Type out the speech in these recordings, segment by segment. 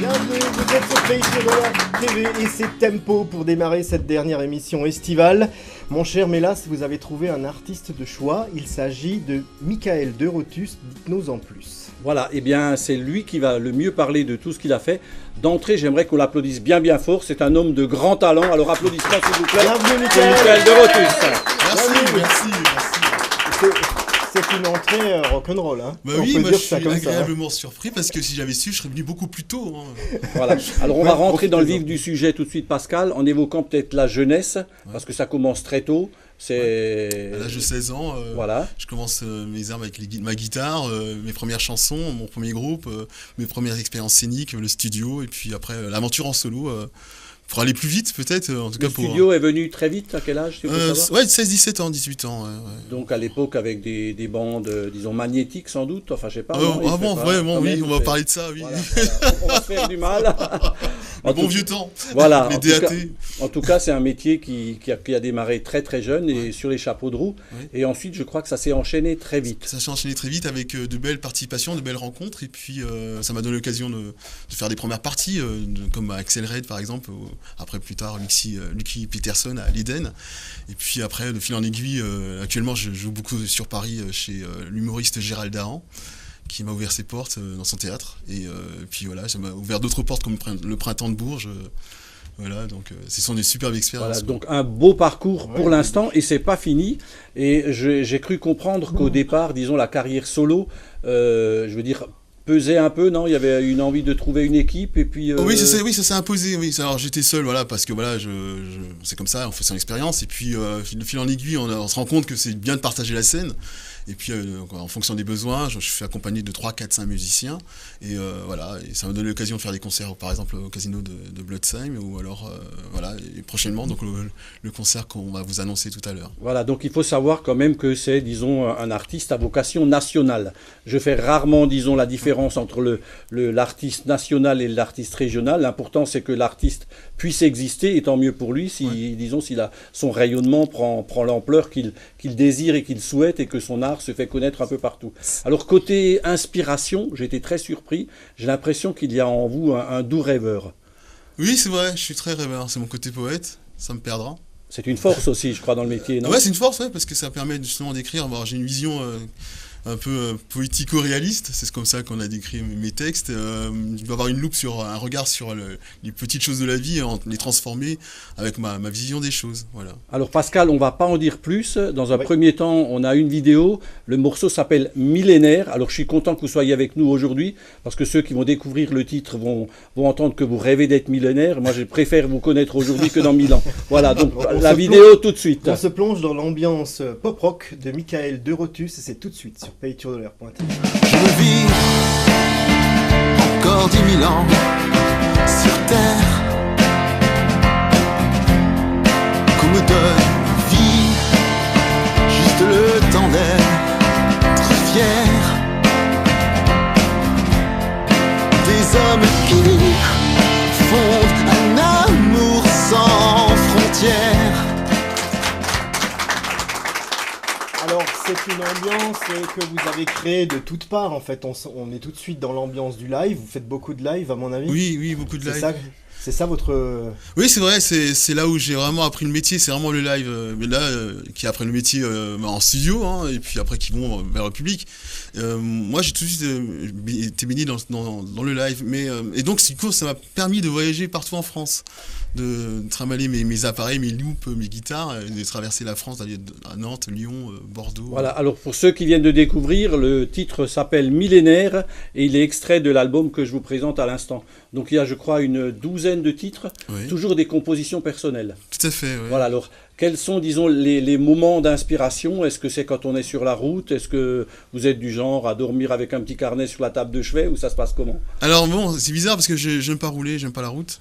Bienvenue, vous êtes sur Pays sur la TV et c'est Tempo pour démarrer cette dernière émission estivale. Mon cher Mélas, vous avez trouvé un artiste de choix, il s'agit de Michael De Rotus, dites-nous en plus. Voilà, eh bien c'est lui qui va le mieux parler de tout ce qu'il a fait. D'entrée, j'aimerais qu'on l'applaudisse bien fort, c'est un homme de grand talent, alors applaudissements s'il vous plaît. Bienvenue Michael De Rotus. Merci. C'est une entrée rock'n'roll, hein. Bah on oui, peut moi dire je ça suis comme agréablement surpris parce que si j'avais su, je serais venu beaucoup plus tôt. Hein. Voilà, alors on va rentrer dans le vif profitez-en. du sujet tout de suite Pascal, en évoquant peut-être la jeunesse, parce que ça commence très tôt. C'est... À l'âge de 16 ans, Voilà. je commence mes armes avec ma guitare, mes premières chansons, mon premier groupe, mes premières expériences scéniques, le studio, et puis après l'aventure en solo. Pour aller plus vite peut-être, en tout Le cas pour... studio est venu très vite, à quel âge tu peux savoir Ouais, 16, 17 ans, 18 ans. Ouais. Donc à l'époque avec des bandes, disons magnétiques sans doute, enfin je sais pas. Ah, non, il ah fait bon, pas, vraiment, quand oui, même, on va c'est- parler de ça, oui. Voilà, on va se faire du mal. Le bon vieux temps, Voilà, les en tout DAT. cas- En tout cas, c'est un métier qui a démarré très très jeune et sur les chapeaux de roue. Ouais. Et ensuite, je crois que ça s'est enchaîné très vite. Ça s'est enchaîné très vite avec de belles participations, de belles rencontres, et puis ça m'a donné l'occasion de faire des premières parties, comme Axel Red par exemple, après plus tard Lucky Peterson à l'Eden, et puis après de fil en aiguille, actuellement je joue beaucoup sur Paris chez l'humoriste Gérald Dahan, qui m'a ouvert ses portes dans son théâtre, et puis voilà, ça m'a ouvert d'autres portes comme le Printemps de Bourges. Voilà, donc ce sont des superbes expériences. Voilà, donc un beau parcours pour Ouais. l'instant et c'est pas fini. Et j'ai cru comprendre qu'au départ, disons, la carrière solo, je veux dire, pesait un peu, non? Il y avait une envie de trouver une équipe et puis... Oui, ça s'est imposé. Oui, alors j'étais seul, voilà, parce que voilà, c'est comme ça, on fait son expérience, et puis de fil en aiguille, on se rend compte que c'est bien de partager la scène. Et puis en fonction des besoins, je suis accompagné de 3, 4, 5 musiciens, et voilà, et ça m'a donné l'occasion de faire des concerts, par exemple au casino de Blotzheim, ou alors voilà, et prochainement, donc le concert qu'on va vous annoncer tout à l'heure. Voilà, donc il faut savoir quand même que c'est, disons, un artiste à vocation nationale. Je fais rarement, disons, la différence entre l'artiste national et l'artiste régional. L'important, c'est que l'artiste puisse exister, et tant mieux pour lui, si, disons, s'il a son rayonnement prend l'ampleur qu'il désire et qu'il souhaite, et que son art se fait connaître un peu partout. Alors, côté inspiration, j'ai été très surpris. J'ai l'impression qu'il y a en vous un doux rêveur. Oui, c'est vrai, je suis très rêveur, c'est mon côté poète, ça me perdra. C'est une force aussi, je crois, dans le métier, non? Ouais, c'est une force, ouais, parce que ça permet justement d'écrire. Alors, j'ai une vision un peu poético-réaliste, c'est comme ça qu'on a décrit mes textes. Je dois avoir un regard sur les petites choses de la vie, les transformer avec ma vision des choses. Voilà. Alors Pascal, on va pas en dire plus. Dans un Oui. premier temps, on a une vidéo. Le morceau s'appelle Millénaire. Alors je suis content que vous soyez avec nous aujourd'hui, parce que ceux qui vont découvrir le titre vont entendre que vous rêvez d'être millénaire. Moi, je préfère vous connaître aujourd'hui que dans 1000 ans. Voilà, donc On la se vidéo tout de suite. On se plonge dans l'ambiance pop-rock de Michael De Rotus et c'est tout de suite sur paytourdeleur.tv. Je vis encore 10 000 ans sur terre qu'on me donne vie, juste le temps d'être fier des hommes qui font un amour sans frontières. Alors c'est une ambiance que vous avez créée de toutes parts en fait, on est tout de suite dans l'ambiance du live, vous faites beaucoup de live à mon avis. Oui, beaucoup de live. C'est ça votre... Oui, c'est vrai, c'est là où j'ai vraiment appris le métier, c'est vraiment le live. Mais là, qui apprennent le métier en studio, hein, et puis après qui vont vers le public. Moi, j'ai tout de suite été baigné dans le live. Et donc, du coup, ça m'a permis de voyager partout en France, de trimballer mes appareils, mes loupes, mes guitares, et de traverser la France, d'aller à Nantes, Lyon, Bordeaux. Voilà, alors pour ceux qui viennent de découvrir, le titre s'appelle Millénaire et il est extrait de l'album que je vous présente à l'instant. Donc il y a, je crois, une douzaine de titres, Oui. toujours des compositions personnelles. Tout à fait, ouais. Voilà, alors quels sont, disons, les moments d'inspiration? Est-ce que c'est quand on est sur la route? Est-ce que vous êtes du genre à dormir avec un petit carnet sur la table de chevet ou ça se passe comment? Alors bon, c'est bizarre parce que j'aime pas rouler, j'aime pas la route.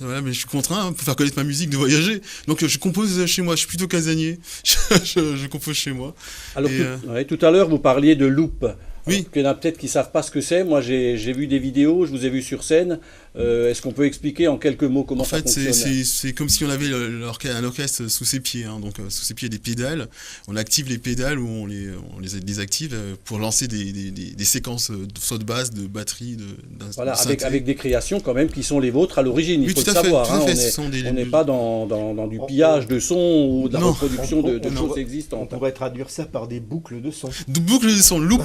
Voilà, mais je suis contraint pour faire connaître ma musique de voyager. Donc je compose chez moi, je suis plutôt casanier. je compose chez moi. Alors Et, tout à l'heure, vous parliez de loupe. Oui. Il y en a peut-être qui ne savent pas ce que c'est. Moi, j'ai vu des vidéos, je vous ai vu sur scène. Est-ce qu'on peut expliquer en quelques mots comment ça fonctionne? C'est comme si on avait un orchestre sous ses pieds. Hein. Donc, sous ses pieds, des pédales. On active les pédales ou on les désactive pour lancer des séquences, soit de basse, de batterie, voilà, avec des créations quand même qui sont les vôtres à l'origine. Il faut le savoir. Hein. On n'est pas dans du pillage de son ou de la reproduction de choses existantes. On pourrait traduire ça par des boucles de son. Boucles de son, loop,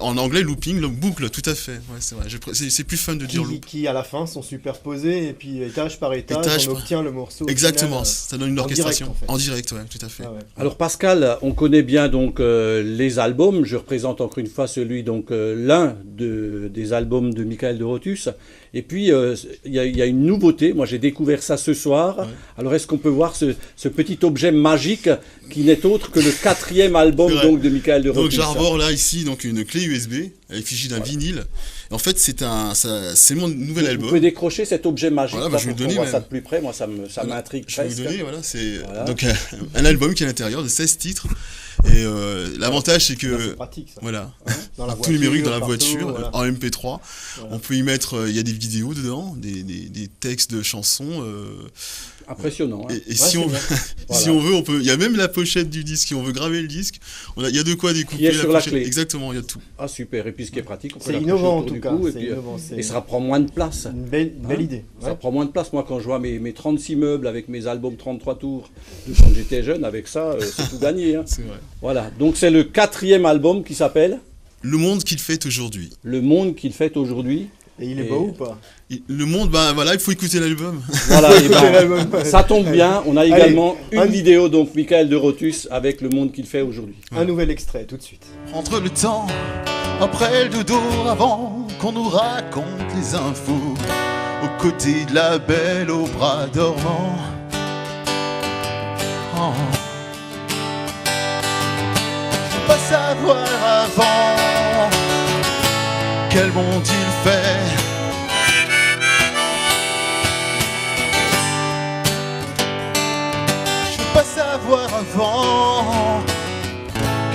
en anglais looping, boucle, tout à fait. Ouais, c'est vrai. C'est plus fun de dire loop. Qui à la fin sont superposés et puis étage par étage, on obtient le morceau. Exactement, final, ça donne une orchestration. En direct, ouais, tout à fait. Ah ouais. Alors Pascal, on connaît bien donc les albums. Je représente encore une fois celui donc l'un des albums de Michael de Rothus. Et puis il y a une nouveauté. Moi j'ai découvert ça ce soir. Ouais. Alors est-ce qu'on peut voir ce petit objet magique qui n'est autre que le 4e album donc de Michael de Rothus? Donc j'arbore là ici donc une clé USB à l'effigie d'un vinyle. Et en fait c'est mon nouvel album. Vous pouvez décrocher cet objet magique. Voilà, je vais vous donner. Voir ça de plus près. Moi ça m'intrigue presque. Je vais vous donner. Voilà, c'est donc un album qui est à l'intérieur de 16 titres. Et l'avantage c'est que c'est pratique, ça. Voilà, dans la tout numérique dans la partout, voiture, voilà. En MP3. Voilà. On peut y mettre, il y a des vidéos dedans, des textes de chansons. Impressionnant. Hein. Et si on veut, si on veut, on peut. Il y a même la pochette du disque. Si on veut graver le disque, il y a de quoi découper. Qui est sur la clé. Exactement, il y a tout. Ah super. Et puis ce qui est pratique, on peut c'est innovant en tout autour du cas. cou, et ça prend moins de place. Une belle idée. Ça prend moins de place. Moi, quand je vois mes 36 meubles avec mes albums 33 tours de quand j'étais jeune, avec ça, c'est tout gagné. Hein. C'est vrai. Voilà. Donc c'est le 4e album qui s'appelle Le monde qu'il fait aujourd'hui. Le monde qu'il fait aujourd'hui. Et il est beau ou pas? Le monde, voilà, il faut écouter l'album. Voilà, ça tombe bien. On a également une vidéo, donc Michael de Rothus, avec le monde qu'il fait aujourd'hui. Un nouvel extrait, tout de suite. Prendre le temps, après le dodo, avant qu'on nous raconte les infos, aux côtés de la belle aux bras dormants. Oh. Je veux pas savoir avant quel monde il fait. Je veux pas savoir avant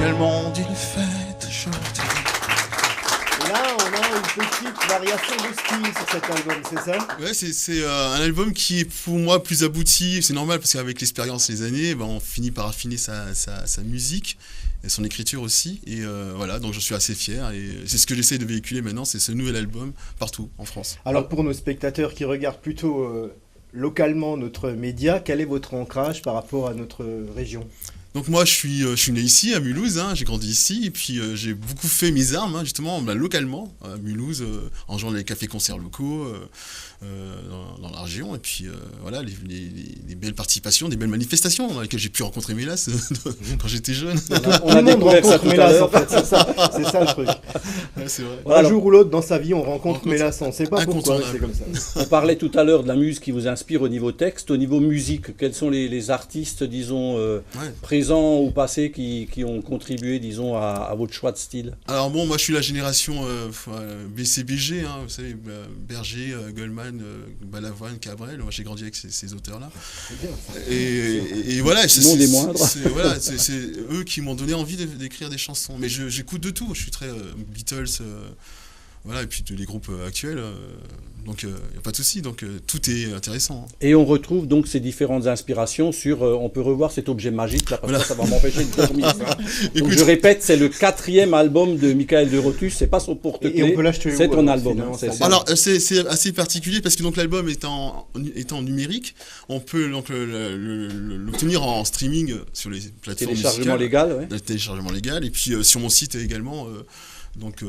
quel monde il fait aujourd'hui. Et là, on a une petite variation de style sur cet album, c'est ça? Ouais, c'est un album qui est pour moi plus abouti. C'est normal parce qu'avec l'expérience, les années, on finit par affiner sa musique. Et son écriture aussi, et voilà, donc je suis assez fier, et c'est ce que j'essaie de véhiculer maintenant, c'est ce nouvel album partout en France. Alors pour nos spectateurs qui regardent plutôt localement notre média, quel est votre ancrage par rapport à notre région? Donc moi je suis né ici à Mulhouse, hein, j'ai grandi ici, et puis j'ai beaucoup fait mes armes hein, justement localement à Mulhouse, en jouant dans les cafés-concerts locaux dans la région, et puis voilà, les belles participations, des belles manifestations dans lesquelles j'ai pu rencontrer Mélas quand j'étais jeune. On a découvert ça tout à l'heure. En fait, c'est ça le truc. Ouais, c'est vrai. Un jour ou l'autre dans sa vie on rencontre Mélas, on ne sait pas pourquoi, c'est comme ça. On parlait tout à l'heure de la muse qui vous inspire au niveau texte, au niveau musique, quels sont les artistes, disons, présents ou passés qui ont contribué, disons, à votre choix de style? Alors bon, moi je suis la génération BCBG, hein, vous savez, Berger, Goldman, Balavoine, Cabrel, moi j'ai grandi avec ces auteurs-là. Et voilà, c'est des moindres. C'est eux qui m'ont donné envie d'écrire des chansons. Mais j'écoute de tout, je suis très Beatles, voilà, et puis les groupes actuels, donc il n'y a pas de souci, donc tout est intéressant. Et on retrouve donc ces différentes inspirations sur, on peut revoir cet objet magique là, parce que ça va m'empêcher de dormir. Hein. Donc je répète, c'est le 4e album de Michael de Rothus, c'est pas son porte-clés, c'est ton album. Alors c'est assez particulier parce que donc l'album étant numérique, on peut donc l'obtenir en streaming sur les plateformes téléchargement légal, téléchargement légal, et puis sur mon site également. Donc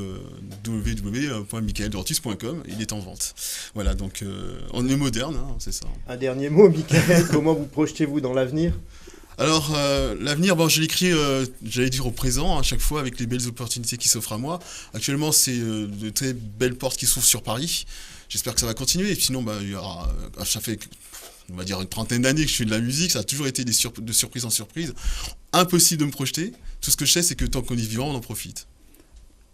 www.michaeldorothus.com, il est en vente. Voilà, donc on est moderne, hein, c'est ça. Un dernier mot, Michael, comment vous projetez-vous dans l'avenir? Alors, l'avenir, je l'écris, j'allais dire au présent, à chaque fois, avec les belles opportunités qui s'offrent à moi. Actuellement, c'est de très belles portes qui s'ouvrent sur Paris. J'espère que ça va continuer. Et puis sinon, il y aura, ça fait, on va dire, une trentaine d'années que je fais de la musique. Ça a toujours été de surprise en surprise. Impossible de me projeter. Tout ce que je sais, c'est que tant qu'on est vivant, on en profite.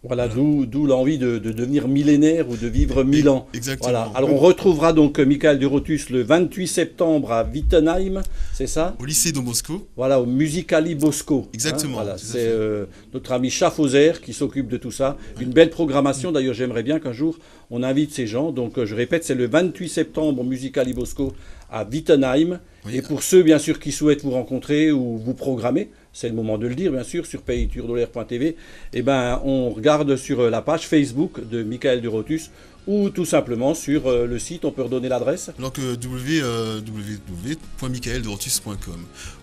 Voilà, d'où l'envie de devenir millénaire ou de vivre 1000 ans. Exactement. Voilà. Alors on retrouvera donc Michael Durotus le 28 septembre à Wittenheim, c'est ça? Au lycée Don Bosco. Voilà, au Musicali Bosco. Exactement. Voilà, tout à c'est fait. notre ami Schaffhauser qui s'occupe de tout ça. Une belle programmation. D'ailleurs, j'aimerais bien qu'un jour on invite ces gens. Donc je répète, c'est le 28 septembre au Musicali Bosco à Wittenheim. Oui. Et pour ceux, bien sûr, qui souhaitent vous rencontrer ou vous programmer, c'est le moment de le dire, bien sûr, sur paytourdolaire.tv, eh ben, on regarde sur la page Facebook de Michael Durotus ou tout simplement sur le site, on peut redonner l'adresse. Donc www.michaeldurotus.com.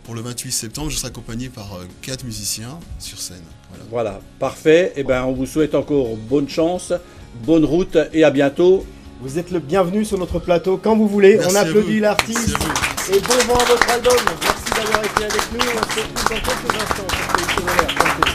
Pour le 28 septembre, je serai accompagné par 4 musiciens sur scène. Voilà. Voilà, parfait. Eh ben, on vous souhaite encore bonne chance, bonne route et à bientôt. Vous êtes le bienvenu sur notre plateau quand vous voulez. Merci On à applaudit vous. l'artiste. Merci à vous. Et bon vent à votre album. Merci d'avoir été avec nous. On se retrouve dans quelques instants sur Paytourdolaire.tv.